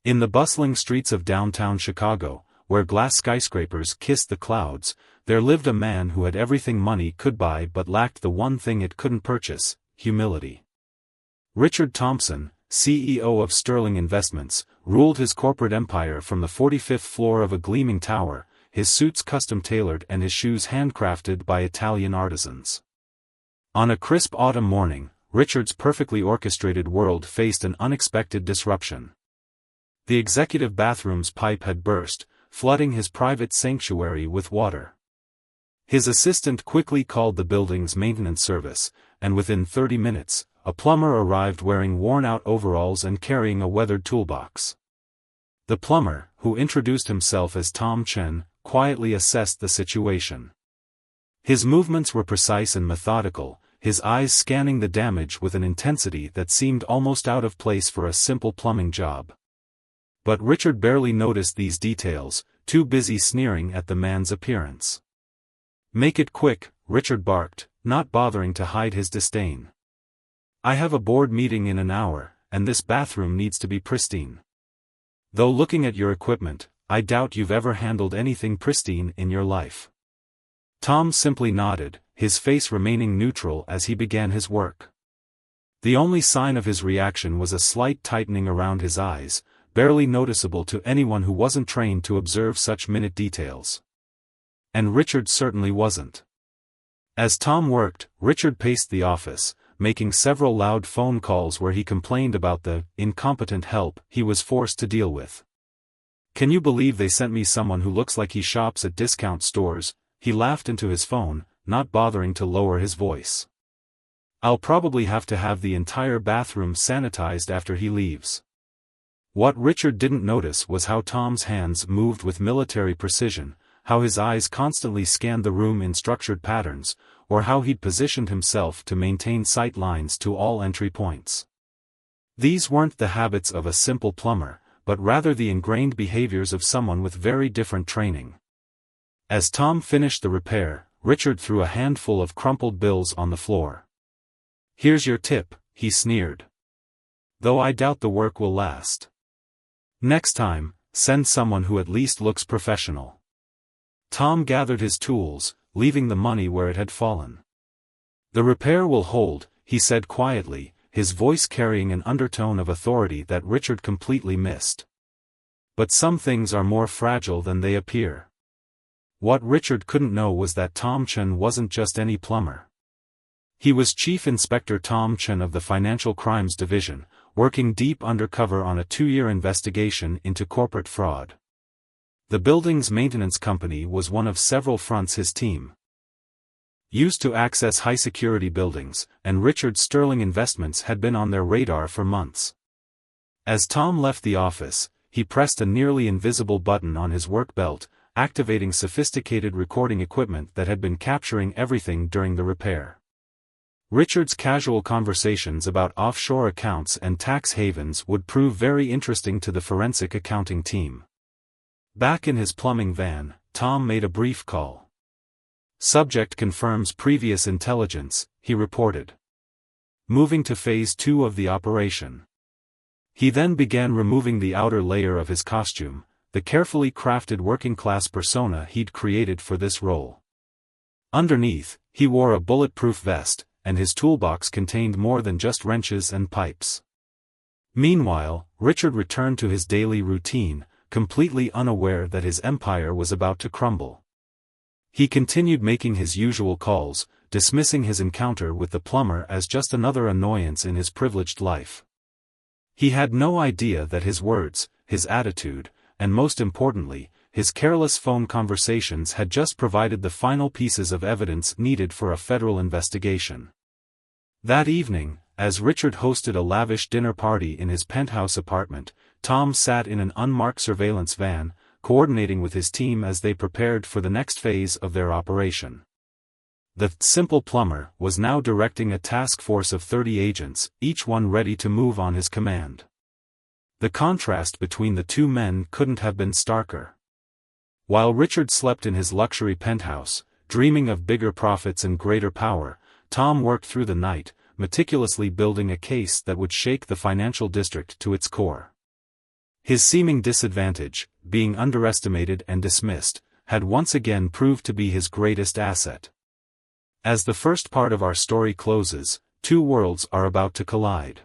In the bustling streets of downtown Chicago, where glass skyscrapers kissed the clouds, there lived a man who had everything money could buy but lacked the one thing it couldn't purchase: humility. Richard Thompson, CEO of Sterling Investments, ruled his corporate empire from the 45th floor of a gleaming tower, his suits custom-tailored and his shoes handcrafted by Italian artisans. On a crisp autumn morning, Richard's perfectly orchestrated world faced an unexpected disruption. The executive bathroom's pipe had burst, flooding his private sanctuary with water. His assistant quickly called the building's maintenance service, and within 30 minutes, a plumber arrived wearing worn-out overalls and carrying a weathered toolbox. The plumber, who introduced himself as Tom Chen, quietly assessed the situation. His movements were precise and methodical, his eyes scanning the damage with an intensity that seemed almost out of place for a simple plumbing job. But Richard barely noticed these details, too busy sneering at the man's appearance. "Make it quick," Richard barked, not bothering to hide his disdain. "I have a board meeting in an hour, and this bathroom needs to be pristine. Though looking at your equipment, I doubt you've ever handled anything pristine in your life." Tom simply nodded, his face remaining neutral as he began his work. The only sign of his reaction was a slight tightening around his eyes, barely noticeable to anyone who wasn't trained to observe such minute details. And Richard certainly wasn't. As Tom worked, Richard paced the office, making several loud phone calls where he complained about the incompetent help he was forced to deal with. "Can you believe they sent me someone who looks like he shops at discount stores?" He laughed into his phone, not bothering to lower his voice. "I'll probably have to have the entire bathroom sanitized after he leaves." What Richard didn't notice was how Tom's hands moved with military precision, how his eyes constantly scanned the room in structured patterns, or how he'd positioned himself to maintain sight lines to all entry points. These weren't the habits of a simple plumber, but rather the ingrained behaviors of someone with very different training. As Tom finished the repair, Richard threw a handful of crumpled bills on the floor. "Here's your tip," he sneered. "Though I doubt the work will last. Next time, send someone who at least looks professional." Tom gathered his tools, leaving the money where it had fallen. "The repair will hold," he said quietly, his voice carrying an undertone of authority that Richard completely missed. "But some things are more fragile than they appear." What Richard couldn't know was that Tom Chen wasn't just any plumber. He was Chief Inspector Tom Chen of the Financial Crimes Division, working deep undercover on a 2-year investigation into corporate fraud. The building's maintenance company was one of several fronts his team used to access high-security buildings, and Richard's Sterling Investments had been on their radar for months. As Tom left the office, he pressed a nearly invisible button on his work belt, activating sophisticated recording equipment that had been capturing everything during the repair. Richard's casual conversations about offshore accounts and tax havens would prove very interesting to the forensic accounting team. Back in his plumbing van, Tom made a brief call. "Subject confirms previous intelligence," he reported. "Moving to phase 2 of the operation." He then began removing the outer layer of his costume, the carefully crafted working-class persona he'd created for this role. Underneath, he wore a bulletproof vest, and his toolbox contained more than just wrenches and pipes. Meanwhile, Richard returned to his daily routine, completely unaware that his empire was about to crumble. He continued making his usual calls, dismissing his encounter with the plumber as just another annoyance in his privileged life. He had no idea that his words, his attitude, and most importantly, his careless phone conversations had just provided the final pieces of evidence needed for a federal investigation. That evening, as Richard hosted a lavish dinner party in his penthouse apartment, Tom sat in an unmarked surveillance van, coordinating with his team as they prepared for the next phase of their operation. The simple plumber was now directing a task force of 30 agents, each one ready to move on his command. The contrast between the two men couldn't have been starker. While Richard slept in his luxury penthouse, dreaming of bigger profits and greater power, Tom worked through the night, meticulously building a case that would shake the financial district to its core. His seeming disadvantage, being underestimated and dismissed, had once again proved to be his greatest asset. As the first part of our story closes, two worlds are about to collide.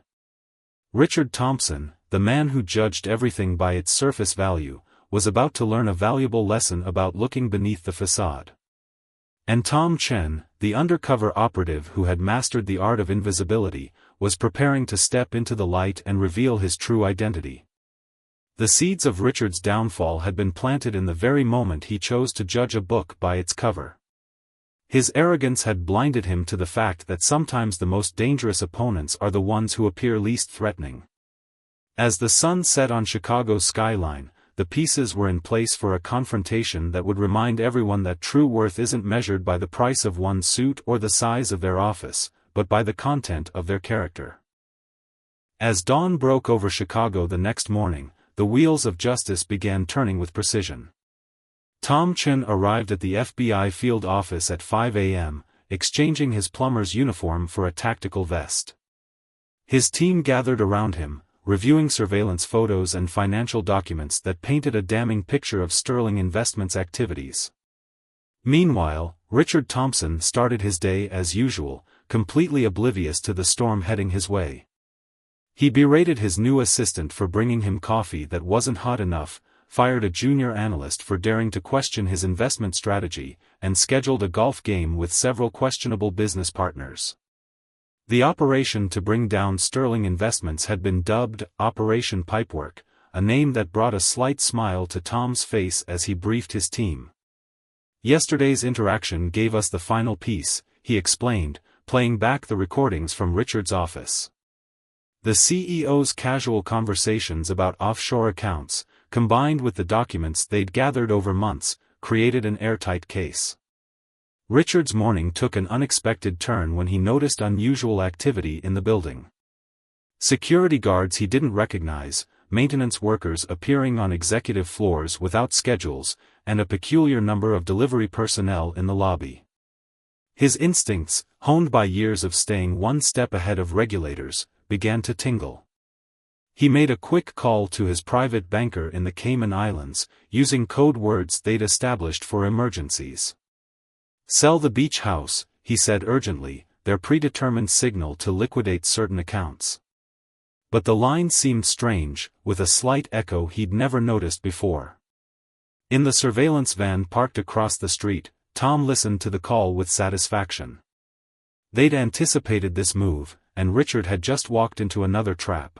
Richard Thompson, the man who judged everything by its surface value, was about to learn a valuable lesson about looking beneath the facade. And Tom Chen, the undercover operative who had mastered the art of invisibility, was preparing to step into the light and reveal his true identity. The seeds of Richard's downfall had been planted in the very moment he chose to judge a book by its cover. His arrogance had blinded him to the fact that sometimes the most dangerous opponents are the ones who appear least threatening. As the sun set on Chicago's skyline, the pieces were in place for a confrontation that would remind everyone that true worth isn't measured by the price of one's suit or the size of their office, but by the content of their character. As dawn broke over Chicago the next morning, the wheels of justice began turning with precision. Tom Chen arrived at the FBI field office at 5 a.m., exchanging his plumber's uniform for a tactical vest. His team gathered around him, reviewing surveillance photos and financial documents that painted a damning picture of Sterling Investments' activities. Meanwhile, Richard Thompson started his day as usual, completely oblivious to the storm heading his way. He berated his new assistant for bringing him coffee that wasn't hot enough, fired a junior analyst for daring to question his investment strategy, and scheduled a golf game with several questionable business partners. The operation to bring down Sterling Investments had been dubbed Operation Pipework, a name that brought a slight smile to Tom's face as he briefed his team. Yesterday's interaction gave us the final piece, he explained, playing back the recordings from Richard's office. The CEO's casual conversations about offshore accounts, combined with the documents they'd gathered over months, created an airtight case. Richard's morning took an unexpected turn when he noticed unusual activity in the building. Security guards he didn't recognize, maintenance workers appearing on executive floors without schedules, and a peculiar number of delivery personnel in the lobby. His instincts, honed by years of staying one step ahead of regulators, began to tingle. He made a quick call to his private banker in the Cayman Islands, using code words they'd established for emergencies. "Sell the beach house," he said urgently, their predetermined signal to liquidate certain accounts. But the line seemed strange, with a slight echo he'd never noticed before. In the surveillance van parked across the street, Tom listened to the call with satisfaction. They'd anticipated this move, and Richard had just walked into another trap.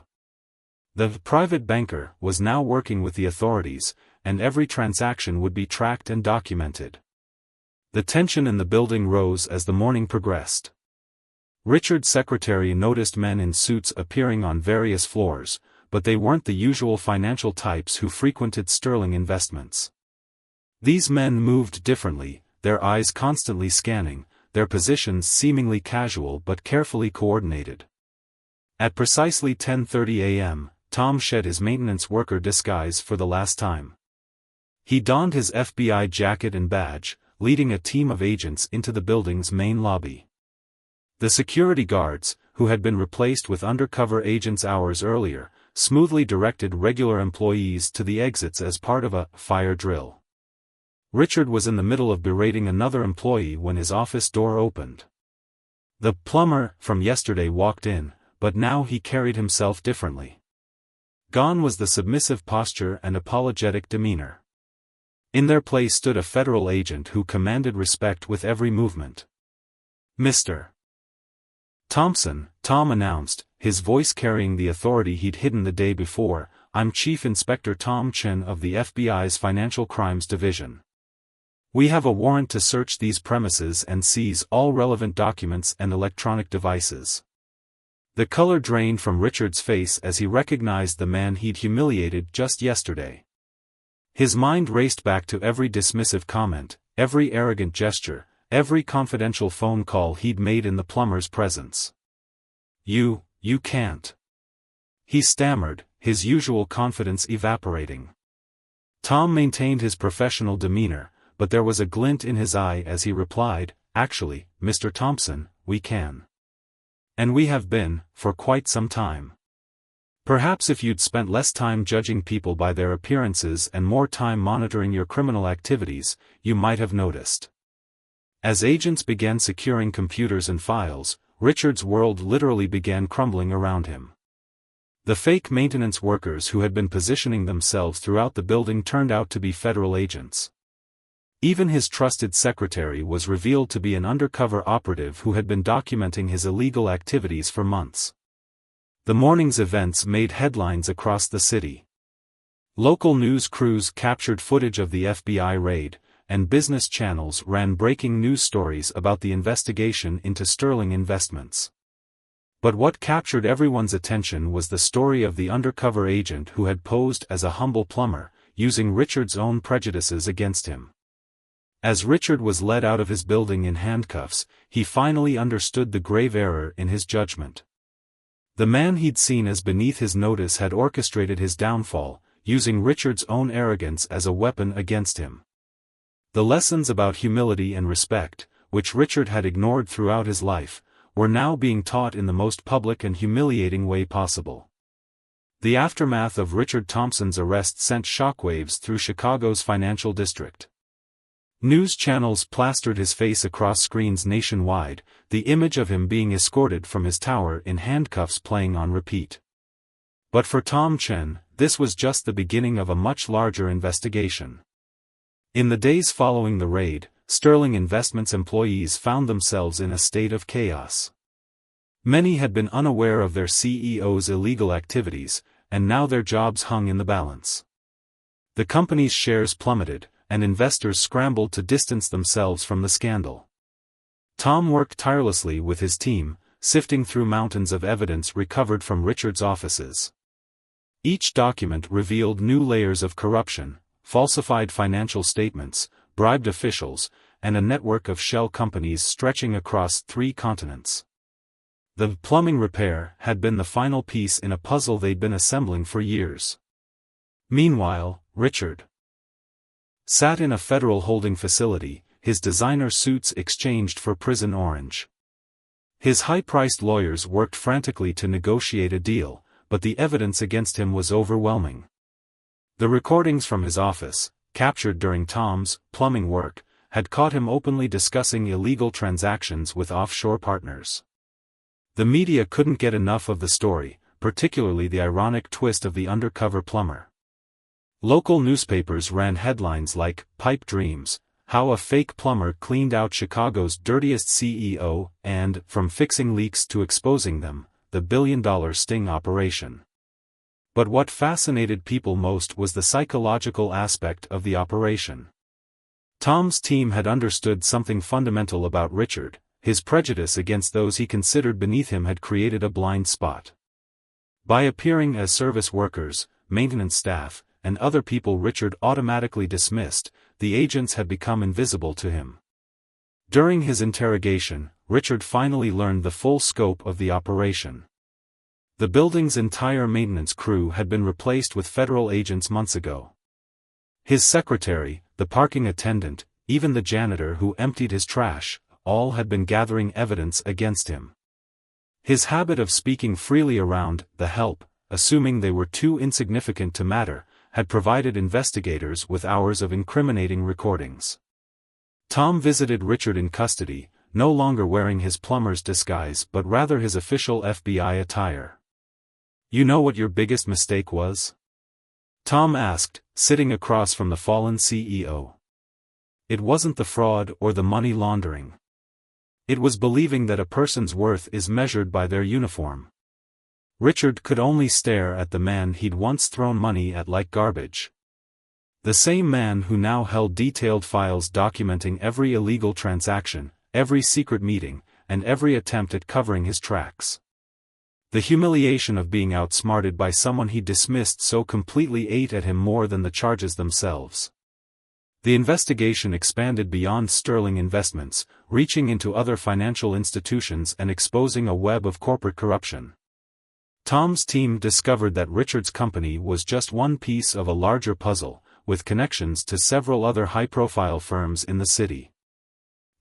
The private banker was now working with the authorities, and every transaction would be tracked and documented. The tension in the building rose as the morning progressed. Richard's secretary noticed men in suits appearing on various floors, but they weren't the usual financial types who frequented Sterling Investments. These men moved differently, their eyes constantly scanning, their positions seemingly casual but carefully coordinated. At precisely 10:30 a.m., Tom shed his maintenance worker disguise for the last time. He donned his FBI jacket and badge, leading a team of agents into the building's main lobby. The security guards, who had been replaced with undercover agents hours earlier, smoothly directed regular employees to the exits as part of a fire drill. Richard was in the middle of berating another employee when his office door opened. The plumber from yesterday walked in, but now he carried himself differently. Gone was the submissive posture and apologetic demeanor. In their place stood a federal agent who commanded respect with every movement. "Mr. Thompson," Tom announced, his voice carrying the authority he'd hidden the day before, "I'm Chief Inspector Tom Chen of the FBI's Financial Crimes Division. We have a warrant to search these premises and seize all relevant documents and electronic devices." The color drained from Richard's face as he recognized the man he'd humiliated just yesterday. His mind raced back to every dismissive comment, every arrogant gesture, every confidential phone call he'd made in the plumber's presence. You can't," he stammered, his usual confidence evaporating. Tom maintained his professional demeanor, but there was a glint in his eye as he replied, "Actually, Mr. Thompson, we can. And we have been, for quite some time." Perhaps if you'd spent less time judging people by their appearances and more time monitoring your criminal activities, you might have noticed. As agents began securing computers and files, Richard's world literally began crumbling around him. The fake maintenance workers who had been positioning themselves throughout the building turned out to be federal agents. Even his trusted secretary was revealed to be an undercover operative who had been documenting his illegal activities for months. The morning's events made headlines across the city. Local news crews captured footage of the FBI raid, and business channels ran breaking news stories about the investigation into Sterling Investments. But what captured everyone's attention was the story of the undercover agent who had posed as a humble plumber, using Richard's own prejudices against him. As Richard was led out of his building in handcuffs, he finally understood the grave error in his judgment. The man he'd seen as beneath his notice had orchestrated his downfall, using Richard's own arrogance as a weapon against him. The lessons about humility and respect, which Richard had ignored throughout his life, were now being taught in the most public and humiliating way possible. The aftermath of Richard Thompson's arrest sent shockwaves through Chicago's financial district. News channels plastered his face across screens nationwide, the image of him being escorted from his tower in handcuffs playing on repeat. But for Tom Chen, this was just the beginning of a much larger investigation. In the days following the raid, Sterling Investments employees found themselves in a state of chaos. Many had been unaware of their CEO's illegal activities, and now their jobs hung in the balance. The company's shares plummeted, and investors scrambled to distance themselves from the scandal. Tom worked tirelessly with his team, sifting through mountains of evidence recovered from Richard's offices. Each document revealed new layers of corruption, falsified financial statements, bribed officials, and a network of shell companies stretching across 3 continents. The plumbing repair had been the final piece in a puzzle they'd been assembling for years. Meanwhile, Richard sat in a federal holding facility, his designer suits exchanged for prison orange. His high-priced lawyers worked frantically to negotiate a deal, but the evidence against him was overwhelming. The recordings from his office, captured during Tom's plumbing work, had caught him openly discussing illegal transactions with offshore partners. The media couldn't get enough of the story, particularly the ironic twist of the undercover plumber. Local newspapers ran headlines like, "Pipe Dreams, How a Fake Plumber Cleaned Out Chicago's Dirtiest CEO," and, "From Fixing Leaks to Exposing Them, the Billion-Dollar Sting Operation." But what fascinated people most was the psychological aspect of the operation. Tom's team had understood something fundamental about Richard. His prejudice against those he considered beneath him had created a blind spot. By appearing as service workers, maintenance staff, and other people Richard automatically dismissed, the agents had become invisible to him. During his interrogation, Richard finally learned the full scope of the operation. The building's entire maintenance crew had been replaced with federal agents months ago. His secretary, the parking attendant, even the janitor who emptied his trash, all had been gathering evidence against him. His habit of speaking freely around the help, assuming they were too insignificant to matter, had provided investigators with hours of incriminating recordings. Tom visited Richard in custody, no longer wearing his plumber's disguise but rather his official FBI attire. "You know what your biggest mistake was?" Tom asked, sitting across from the fallen CEO. "It wasn't the fraud or the money laundering. It was believing that a person's worth is measured by their uniform." Richard could only stare at the man he'd once thrown money at like garbage. The same man who now held detailed files documenting every illegal transaction, every secret meeting, and every attempt at covering his tracks. The humiliation of being outsmarted by someone he dismissed so completely ate at him more than the charges themselves. The investigation expanded beyond Sterling Investments, reaching into other financial institutions and exposing a web of corporate corruption. Tom's team discovered that Richard's company was just one piece of a larger puzzle, with connections to several other high-profile firms in the city.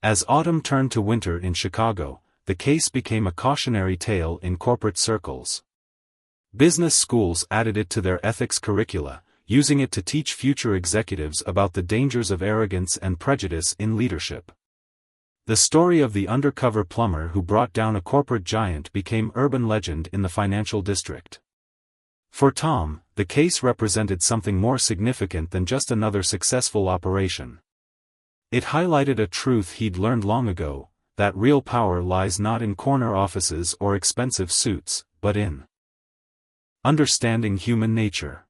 As autumn turned to winter in Chicago, the case became a cautionary tale in corporate circles. Business schools added it to their ethics curricula, using it to teach future executives about the dangers of arrogance and prejudice in leadership. The story of the undercover plumber who brought down a corporate giant became urban legend in the financial district. For Tom, the case represented something more significant than just another successful operation. It highlighted a truth he'd learned long ago, that real power lies not in corner offices or expensive suits, but in understanding human nature.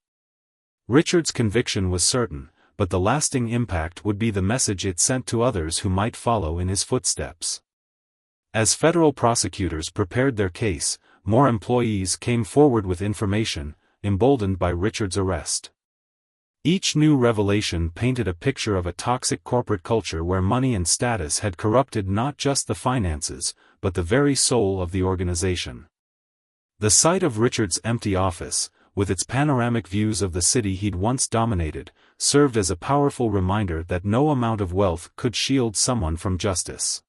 Richard's conviction was certain, but the lasting impact would be the message it sent to others who might follow in his footsteps. As federal prosecutors prepared their case, more employees came forward with information, emboldened by Richard's arrest. Each new revelation painted a picture of a toxic corporate culture where money and status had corrupted not just the finances, but the very soul of the organization. The sight of Richard's empty office, with its panoramic views of the city he'd once dominated, served as a powerful reminder that no amount of wealth could shield someone from justice.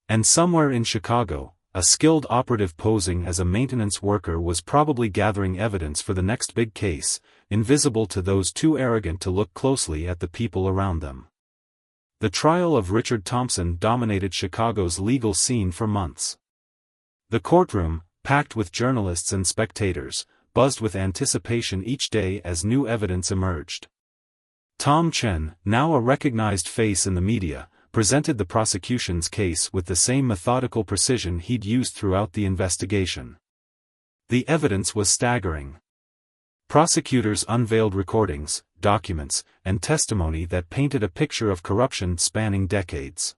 And somewhere in Chicago, a skilled operative posing as a maintenance worker was probably gathering evidence for the next big case, invisible to those too arrogant to look closely at the people around them. The trial of Richard Thompson dominated Chicago's legal scene for months. The courtroom, packed with journalists and spectators, buzzed with anticipation each day as new evidence emerged. Tom Chen, now a recognized face in the media, presented the prosecution's case with the same methodical precision he'd used throughout the investigation. The evidence was staggering. Prosecutors unveiled recordings, documents, and testimony that painted a picture of corruption spanning decades.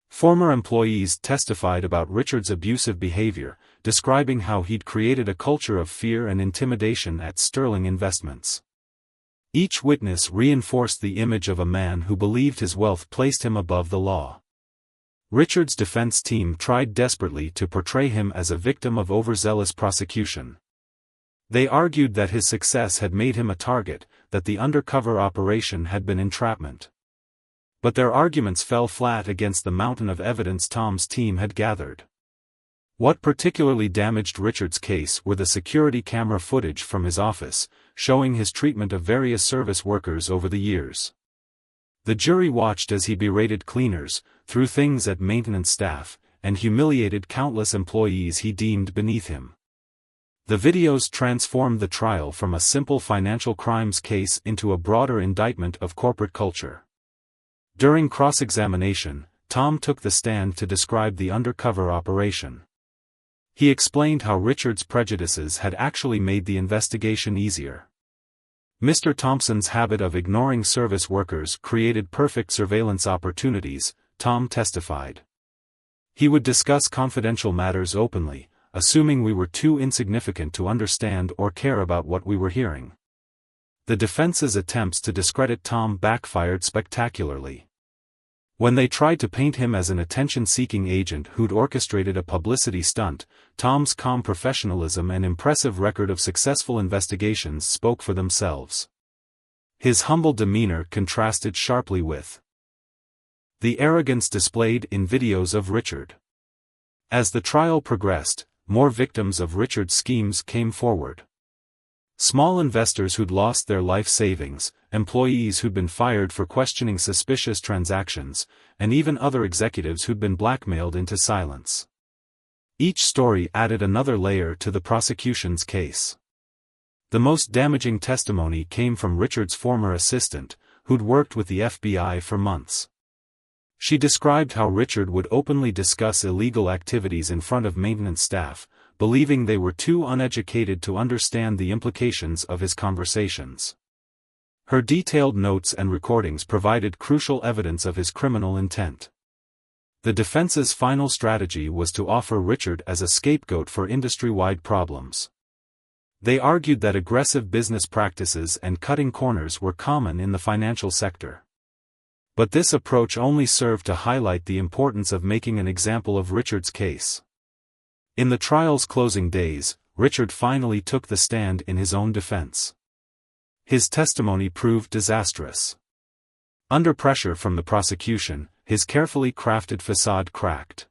Former employees testified about Richard's abusive behavior, describing how he'd created a culture of fear and intimidation at Sterling Investments. Each witness reinforced the image of a man who believed his wealth placed him above the law. Richard's defense team tried desperately to portray him as a victim of overzealous prosecution. They argued that his success had made him a target, that the undercover operation had been entrapment. But their arguments fell flat against the mountain of evidence Tom's team had gathered. What particularly damaged Richard's case were the security camera footage from his office, showing his treatment of various service workers over the years. The jury watched as he berated cleaners, threw things at maintenance staff, and humiliated countless employees he deemed beneath him. The videos transformed the trial from a simple financial crimes case into a broader indictment of corporate culture. During cross-examination, Tom took the stand to describe the undercover operation. He explained how Richard's prejudices had actually made the investigation easier. Mr. Thompson's habit of ignoring service workers created perfect surveillance opportunities, Tom testified. He would discuss confidential matters openly, assuming we were too insignificant to understand or care about what we were hearing. The defense's attempts to discredit Tom backfired spectacularly. When they tried to paint him as an attention-seeking agent who'd orchestrated a publicity stunt, Tom's calm professionalism and impressive record of successful investigations spoke for themselves. His humble demeanor contrasted sharply with the arrogance displayed in videos of Richard. As the trial progressed, more victims of Richard's schemes came forward. Small investors who'd lost their life savings, employees who'd been fired for questioning suspicious transactions, and even other executives who'd been blackmailed into silence. Each story added another layer to the prosecution's case. The most damaging testimony came from Richard's former assistant, who'd worked with the FBI for months. She described how Richard would openly discuss illegal activities in front of maintenance staff, believing they were too uneducated to understand the implications of his conversations. Her detailed notes and recordings provided crucial evidence of his criminal intent. The defense's final strategy was to offer Richard as a scapegoat for industry-wide problems. They argued that aggressive business practices and cutting corners were common in the financial sector. But this approach only served to highlight the importance of making an example of Richard's case. In the trial's closing days, Richard finally took the stand in his own defense. His testimony proved disastrous. Under pressure from the prosecution, his carefully crafted facade cracked.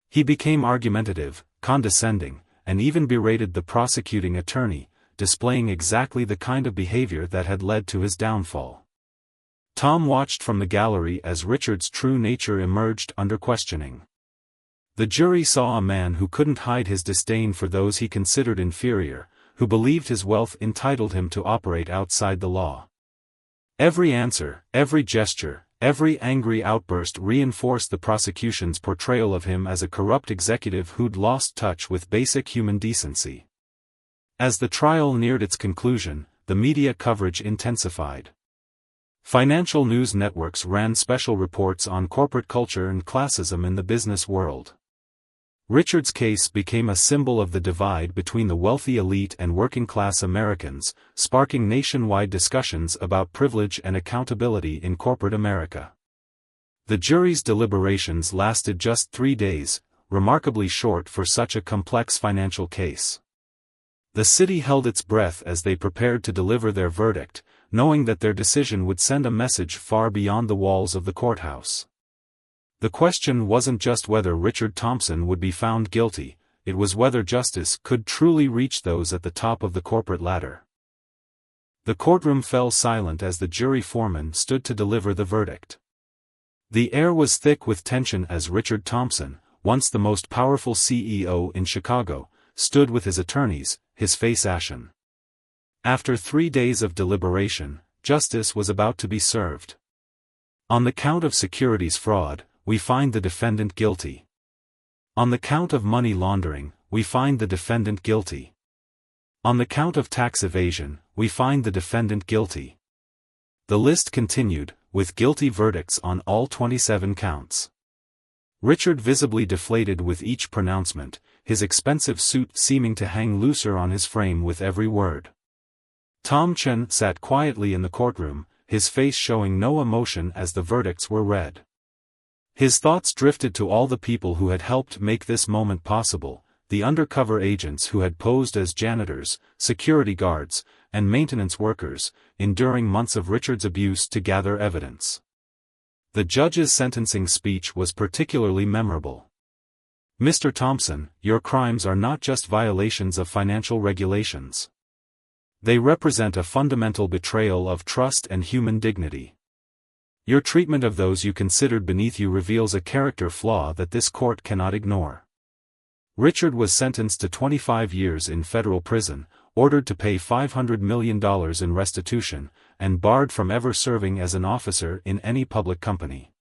He became argumentative, condescending, and even berated the prosecuting attorney, displaying exactly the kind of behavior that had led to his downfall. Tom watched from the gallery as Richard's true nature emerged under questioning. The jury saw a man who couldn't hide his disdain for those he considered inferior, who believed his wealth entitled him to operate outside the law. Every answer, every gesture, every angry outburst reinforced the prosecution's portrayal of him as a corrupt executive who'd lost touch with basic human decency. As the trial neared its conclusion, the media coverage intensified. Financial news networks ran special reports on corporate culture and classism in the business world. Richard's case became a symbol of the divide between the wealthy elite and working-class Americans, sparking nationwide discussions about privilege and accountability in corporate America. The jury's deliberations lasted just 3 days, remarkably short for such a complex financial case. The city held its breath as they prepared to deliver their verdict, knowing that their decision would send a message far beyond the walls of the courthouse. The question wasn't just whether Richard Thompson would be found guilty, it was whether justice could truly reach those at the top of the corporate ladder. The courtroom fell silent as the jury foreman stood to deliver the verdict. The air was thick with tension as Richard Thompson, once the most powerful CEO in Chicago, stood with his attorneys, his face ashen. After 3 days of deliberation, justice was about to be served. On the count of securities fraud, we find the defendant guilty. On the count of money laundering, we find the defendant guilty. On the count of tax evasion, we find the defendant guilty. The list continued, with guilty verdicts on all 27 counts. Richard visibly deflated with each pronouncement, his expensive suit seeming to hang looser on his frame with every word. Tom Chen sat quietly in the courtroom, his face showing no emotion as the verdicts were read. His thoughts drifted to all the people who had helped make this moment possible, the undercover agents who had posed as janitors, security guards, and maintenance workers, enduring months of Richard's abuse to gather evidence. The judge's sentencing speech was particularly memorable. "Mr. Thompson, your crimes are not just violations of financial regulations. They represent a fundamental betrayal of trust and human dignity. Your treatment of those you considered beneath you reveals a character flaw that this court cannot ignore." Richard was sentenced to 25 years in federal prison, ordered to pay $500 million in restitution, and barred from ever serving as an officer in any public company.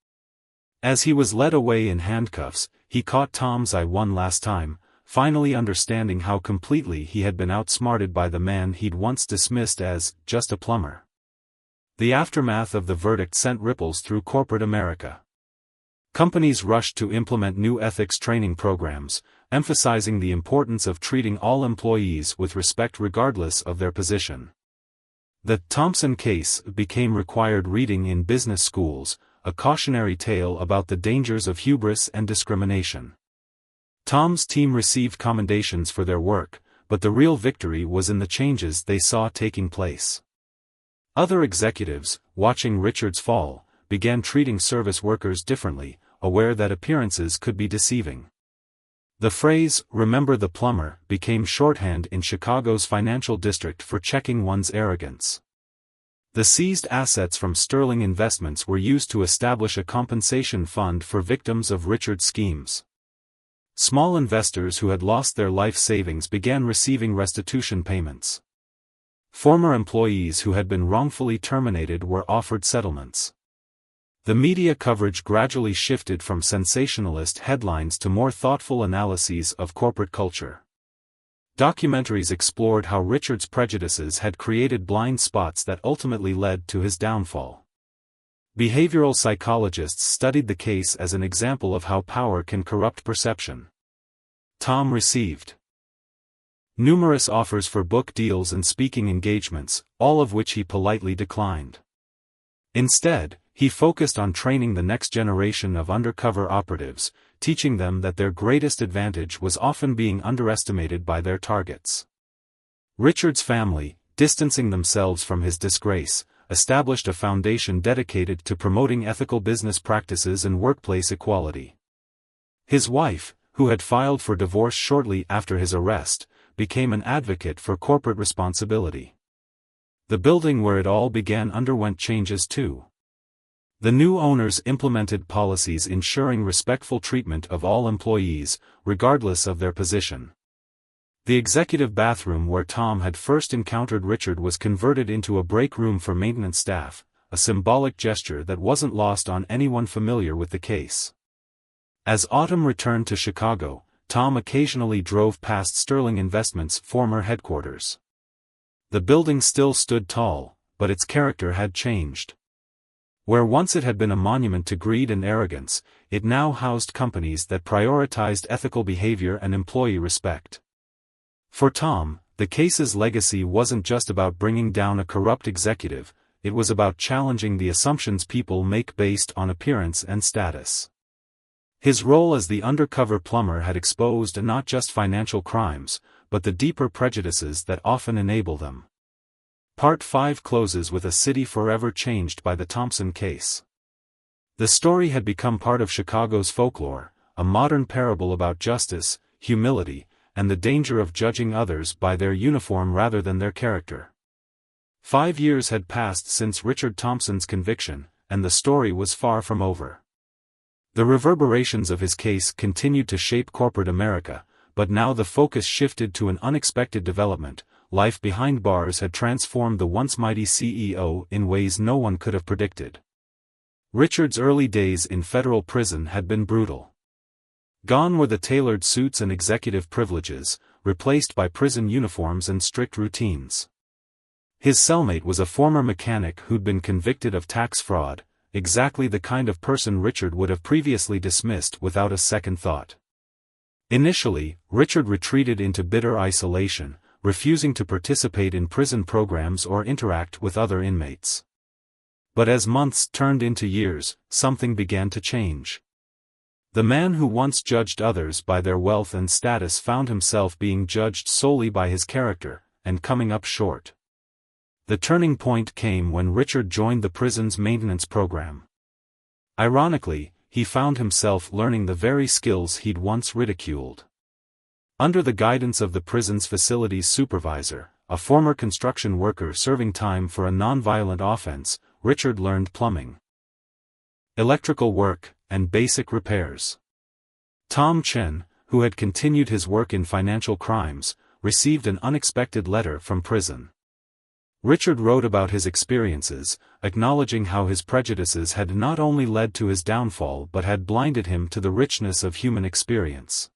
As he was led away in handcuffs, he caught Tom's eye one last time, finally understanding how completely he had been outsmarted by the man he'd once dismissed as just a plumber. The aftermath of the verdict sent ripples through corporate America. Companies rushed to implement new ethics training programs, emphasizing the importance of treating all employees with respect regardless of their position. The Thompson case became required reading in business schools, a cautionary tale about the dangers of hubris and discrimination. Tom's team received commendations for their work, but the real victory was in the changes they saw taking place. Other executives, watching Richard's fall, began treating service workers differently, aware that appearances could be deceiving. The phrase, "remember the plumber," became shorthand in Chicago's financial district for checking one's arrogance. The seized assets from Sterling Investments were used to establish a compensation fund for victims of Richard's schemes. Small investors who had lost their life savings began receiving restitution payments. Former employees who had been wrongfully terminated were offered settlements. The media coverage gradually shifted from sensationalist headlines to more thoughtful analyses of corporate culture. Documentaries explored how Richard's prejudices had created blind spots that ultimately led to his downfall. Behavioral psychologists studied the case as an example of how power can corrupt perception. Tom received numerous offers for book deals and speaking engagements, all of which he politely declined. Instead, he focused on training the next generation of undercover operatives, teaching them that their greatest advantage was often being underestimated by their targets. Richard's family, distancing themselves from his disgrace, established a foundation dedicated to promoting ethical business practices and workplace equality. His wife, who had filed for divorce shortly after his arrest, became an advocate for corporate responsibility. The building where it all began underwent changes too. The new owners implemented policies ensuring respectful treatment of all employees, regardless of their position. The executive bathroom where Tom had first encountered Richard was converted into a break room for maintenance staff, a symbolic gesture that wasn't lost on anyone familiar with the case. As autumn returned to Chicago, Tom occasionally drove past Sterling Investments' former headquarters. The building still stood tall, but its character had changed. Where once it had been a monument to greed and arrogance, it now housed companies that prioritized ethical behavior and employee respect. For Tom, the case's legacy wasn't just about bringing down a corrupt executive, it was about challenging the assumptions people make based on appearance and status. His role as the undercover plumber had exposed not just financial crimes, but the deeper prejudices that often enable them. Part 5 closes with a city forever changed by the Thompson case. The story had become part of Chicago's folklore, a modern parable about justice, humility, and the danger of judging others by their uniform rather than their character. 5 years had passed since Richard Thompson's conviction, and the story was far from over. The reverberations of his case continued to shape corporate America, but now the focus shifted to an unexpected development. Life behind bars had transformed the once mighty CEO in ways no one could have predicted. Richard's early days in federal prison had been brutal. Gone were the tailored suits and executive privileges, replaced by prison uniforms and strict routines. His cellmate was a former mechanic who'd been convicted of tax fraud, exactly the kind of person Richard would have previously dismissed without a second thought. Initially, Richard retreated into bitter isolation, refusing to participate in prison programs or interact with other inmates. But as months turned into years, something began to change. The man who once judged others by their wealth and status found himself being judged solely by his character, and coming up short. The turning point came when Richard joined the prison's maintenance program. Ironically, he found himself learning the very skills he'd once ridiculed. Under the guidance of the prison's facilities supervisor, a former construction worker serving time for a nonviolent offense, Richard learned plumbing, electrical work, and basic repairs. Tom Chen, who had continued his work in financial crimes, received an unexpected letter from prison. Richard wrote about his experiences, acknowledging how his prejudices had not only led to his downfall but had blinded him to the richness of human experience.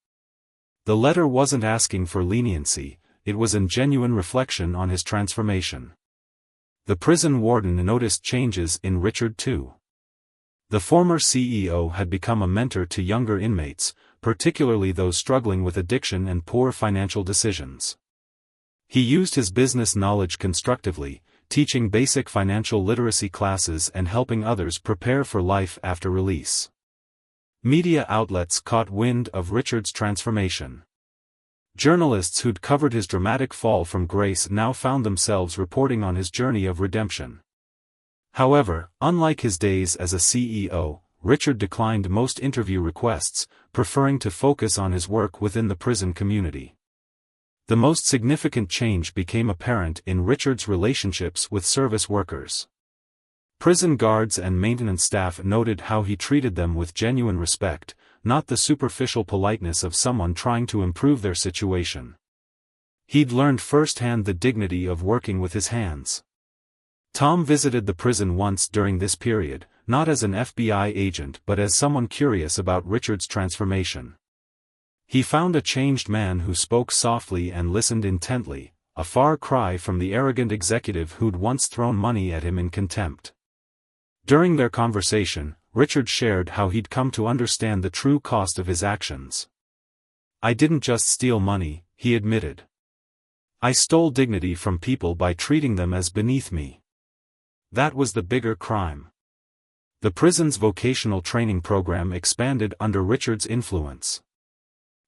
The letter wasn't asking for leniency, it was a genuine reflection on his transformation. The prison warden noticed changes in Richard too. The former CEO had become a mentor to younger inmates, particularly those struggling with addiction and poor financial decisions. He used his business knowledge constructively, teaching basic financial literacy classes and helping others prepare for life after release. Media outlets caught wind of Richard's transformation. Journalists who'd covered his dramatic fall from grace now found themselves reporting on his journey of redemption. However, unlike his days as a CEO, Richard declined most interview requests, preferring to focus on his work within the prison community. The most significant change became apparent in Richard's relationships with service workers. Prison guards and maintenance staff noted how he treated them with genuine respect, not the superficial politeness of someone trying to improve their situation. He'd learned firsthand the dignity of working with his hands. Tom visited the prison once during this period, not as an FBI agent but as someone curious about Richard's transformation. He found a changed man who spoke softly and listened intently, a far cry from the arrogant executive who'd once thrown money at him in contempt. During their conversation, Richard shared how he'd come to understand the true cost of his actions. "I didn't just steal money," he admitted. "I stole dignity from people by treating them as beneath me. That was the bigger crime." The prison's vocational training program expanded under Richard's influence.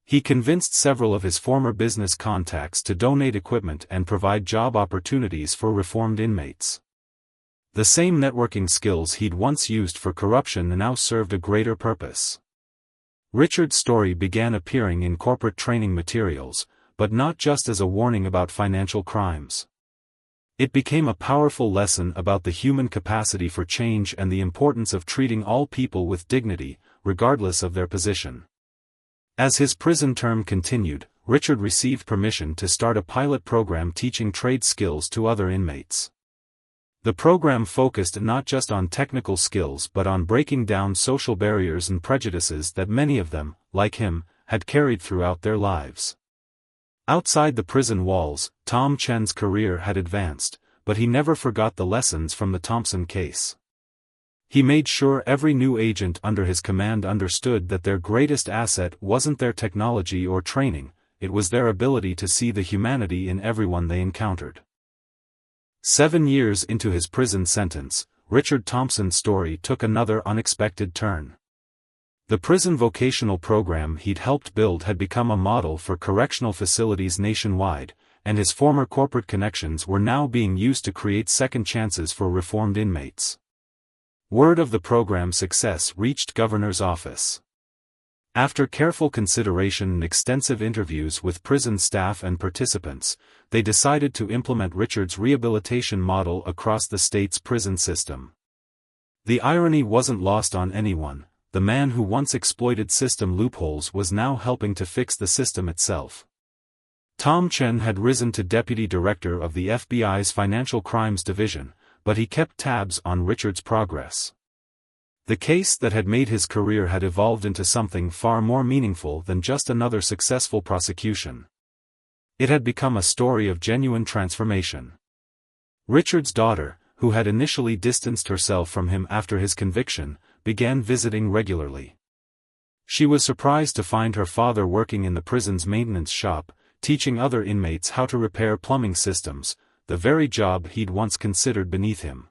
He convinced several of his former business contacts to donate equipment and provide job opportunities for reformed inmates. The same networking skills he'd once used for corruption now served a greater purpose. Richard's story began appearing in corporate training materials, but not just as a warning about financial crimes. It became a powerful lesson about the human capacity for change and the importance of treating all people with dignity, regardless of their position. As his prison term continued, Richard received permission to start a pilot program teaching trade skills to other inmates. The program focused not just on technical skills but on breaking down social barriers and prejudices that many of them, like him, had carried throughout their lives. Outside the prison walls, Tom Chen's career had advanced, but he never forgot the lessons from the Thompson case. He made sure every new agent under his command understood that their greatest asset wasn't their technology or training, it was their ability to see the humanity in everyone they encountered. 7 years into his prison sentence, Richard Thompson's story took another unexpected turn. The prison vocational program he'd helped build had become a model for correctional facilities nationwide, and his former corporate connections were now being used to create second chances for reformed inmates. Word of the program's success reached Governor's office. After careful consideration and extensive interviews with prison staff and participants, they decided to implement Richard's rehabilitation model across the state's prison system. The irony wasn't lost on anyone. The man who once exploited system loopholes was now helping to fix the system itself. Tom Chen had risen to deputy director of the FBI's Financial Crimes Division, but he kept tabs on Richard's progress. The case that had made his career had evolved into something far more meaningful than just another successful prosecution. It had become a story of genuine transformation. Richard's daughter, who had initially distanced herself from him after his conviction, began visiting regularly. She was surprised to find her father working in the prison's maintenance shop, teaching other inmates how to repair plumbing systems, the very job he'd once considered beneath him.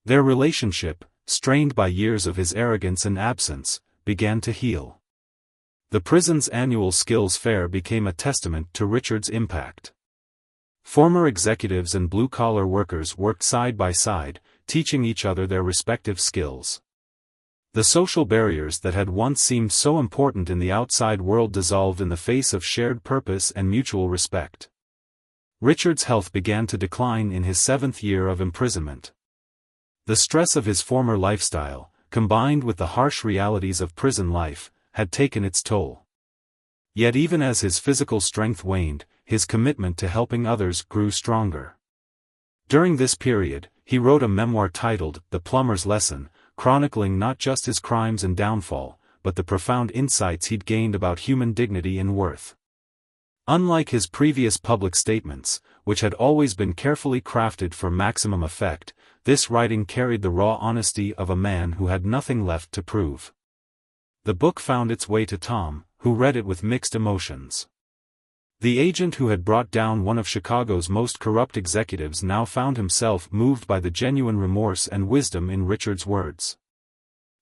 Their relationship, strained by years of his arrogance and absence, began to heal. The prison's annual skills fair became a testament to Richard's impact. Former executives and blue-collar workers worked side by side, teaching each other their respective skills. The social barriers that had once seemed so important in the outside world dissolved in the face of shared purpose and mutual respect. Richard's health began to decline in his 7th year of imprisonment. The stress of his former lifestyle, combined with the harsh realities of prison life, had taken its toll. Yet even as his physical strength waned, his commitment to helping others grew stronger. During this period, he wrote a memoir titled The Plumber's Lesson, chronicling not just his crimes and downfall, but the profound insights he'd gained about human dignity and worth. Unlike his previous public statements, which had always been carefully crafted for maximum effect, this writing carried the raw honesty of a man who had nothing left to prove. The book found its way to Tom, who read it with mixed emotions. The agent who had brought down one of Chicago's most corrupt executives now found himself moved by the genuine remorse and wisdom in Richard's words.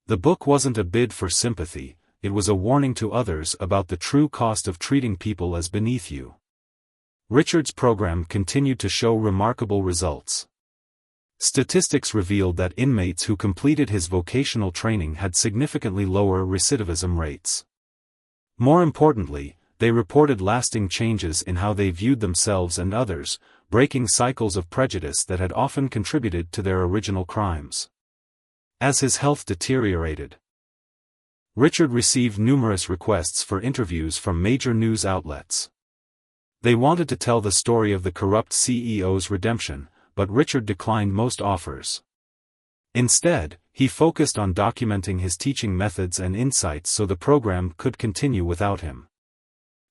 The book wasn't a bid for sympathy, it was a warning to others about the true cost of treating people as beneath you. Richard's program continued to show remarkable results. Statistics revealed that inmates who completed his vocational training had significantly lower recidivism rates. More importantly, they reported lasting changes in how they viewed themselves and others, breaking cycles of prejudice that had often contributed to their original crimes. As his health deteriorated, Richard received numerous requests for interviews from major news outlets. They wanted to tell the story of the corrupt CEO's redemption, but Richard declined most offers. Instead, he focused on documenting his teaching methods and insights so the program could continue without him.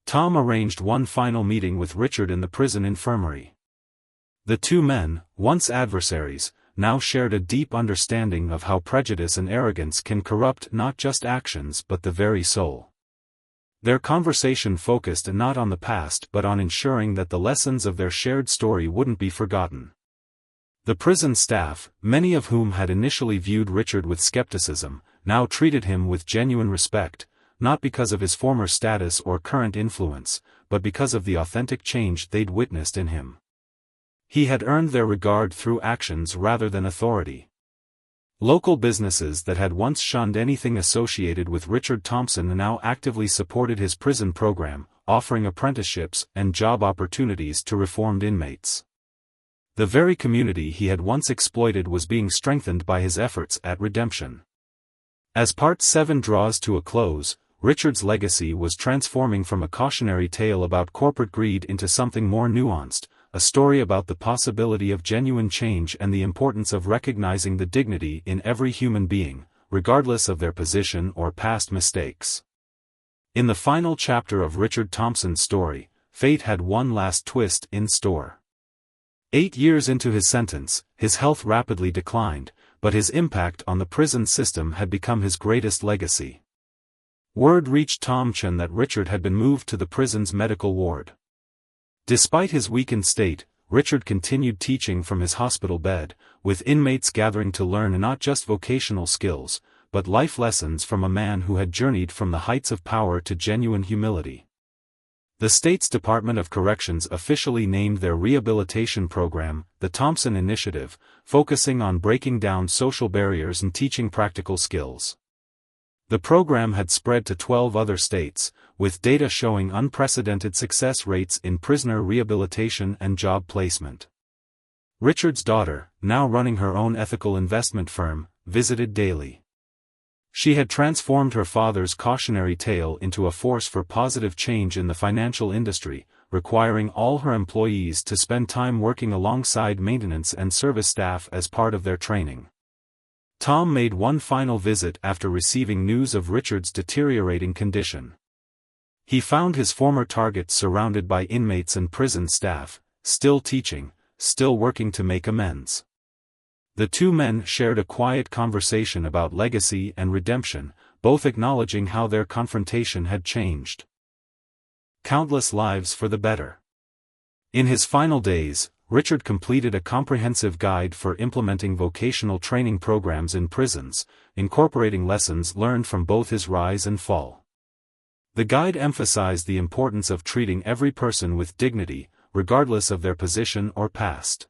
Tom arranged one final meeting with Richard in the prison infirmary. The two men, once adversaries, now shared a deep understanding of how prejudice and arrogance can corrupt not just actions but the very soul. Their conversation focused not on the past but on ensuring that the lessons of their shared story wouldn't be forgotten. The prison staff, many of whom had initially viewed Richard with skepticism, now treated him with genuine respect, not because of his former status or current influence, but because of the authentic change they'd witnessed in him. He had earned their regard through actions rather than authority. Local businesses that had once shunned anything associated with Richard Thompson now actively supported his prison program, offering apprenticeships and job opportunities to reformed inmates. The very community he had once exploited was being strengthened by his efforts at redemption. As Part 7 draws to a close, Richard's legacy was transforming from a cautionary tale about corporate greed into something more nuanced, a story about the possibility of genuine change and the importance of recognizing the dignity in every human being, regardless of their position or past mistakes. In the final chapter of Richard Thompson's story, fate had one last twist in store. 8 years into his sentence, his health rapidly declined, but his impact on the prison system had become his greatest legacy. Word reached Tom Chen that Richard had been moved to the prison's medical ward. Despite his weakened state, Richard continued teaching from his hospital bed, with inmates gathering to learn not just vocational skills, but life lessons from a man who had journeyed from the heights of power to genuine humility. The state's Department of Corrections officially named their rehabilitation program the Thompson Initiative, focusing on breaking down social barriers and teaching practical skills. The program had spread to 12 other states, with data showing unprecedented success rates in prisoner rehabilitation and job placement. Richard's daughter, now running her own ethical investment firm, visited daily. She had transformed her father's cautionary tale into a force for positive change in the financial industry, requiring all her employees to spend time working alongside maintenance and service staff as part of their training. Tom made one final visit after receiving news of Richard's deteriorating condition. He found his former target surrounded by inmates and prison staff, still teaching, still working to make amends. The two men shared a quiet conversation about legacy and redemption, both acknowledging how their confrontation had changed countless lives for the better. In his final days, Richard completed a comprehensive guide for implementing vocational training programs in prisons, incorporating lessons learned from both his rise and fall. The guide emphasized the importance of treating every person with dignity, regardless of their position or past.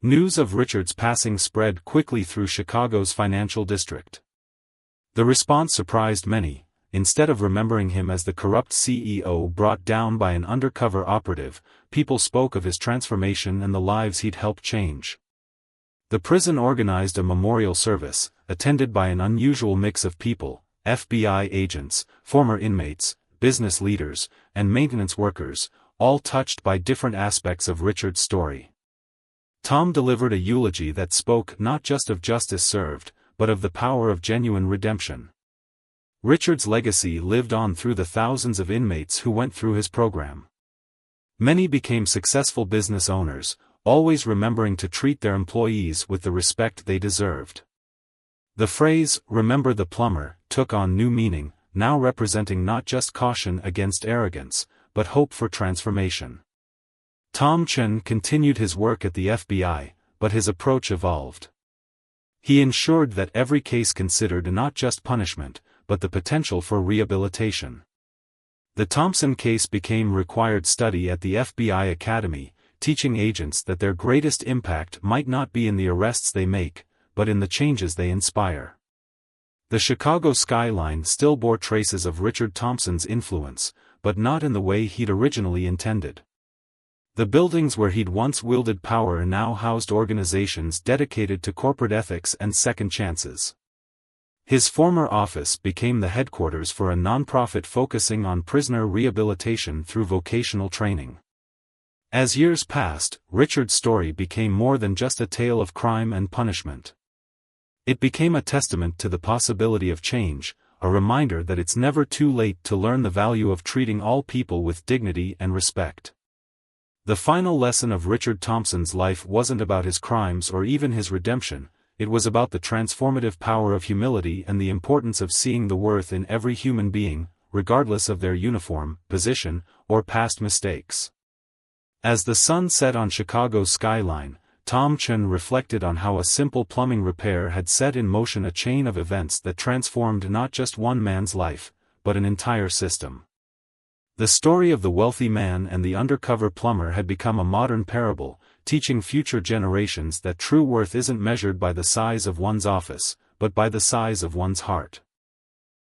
News of Richard's passing spread quickly through Chicago's financial district. The response surprised many. Instead of remembering him as the corrupt CEO brought down by an undercover operative, people spoke of his transformation and the lives he'd helped change. The prison organized a memorial service, attended by an unusual mix of people: FBI agents, former inmates, business leaders, and maintenance workers, all touched by different aspects of Richard's story. Tom delivered a eulogy that spoke not just of justice served, but of the power of genuine redemption. Richard's legacy lived on through the thousands of inmates who went through his program. Many became successful business owners, always remembering to treat their employees with the respect they deserved. The phrase, "Remember the plumber," took on new meaning, now representing not just caution against arrogance, but hope for transformation. Tom Chen continued his work at the FBI, but his approach evolved. He ensured that every case considered not just punishment, but the potential for rehabilitation. The Thompson case became required study at the FBI Academy, teaching agents that their greatest impact might not be in the arrests they make, but in the changes they inspire. The Chicago skyline still bore traces of Richard Thompson's influence, but not in the way he'd originally intended. The buildings where he'd once wielded power now housed organizations dedicated to corporate ethics and second chances. His former office became the headquarters for a nonprofit focusing on prisoner rehabilitation through vocational training. As years passed, Richard's story became more than just a tale of crime and punishment. It became a testament to the possibility of change, a reminder that it's never too late to learn the value of treating all people with dignity and respect. The final lesson of Richard Thompson's life wasn't about his crimes or even his redemption. It was about the transformative power of humility and the importance of seeing the worth in every human being, regardless of their uniform, position, or past mistakes. As the sun set on Chicago's skyline, Tom Chen reflected on how a simple plumbing repair had set in motion a chain of events that transformed not just one man's life, but an entire system. The story of the wealthy man and the undercover plumber had become a modern parable, teaching future generations that true worth isn't measured by the size of one's office, but by the size of one's heart.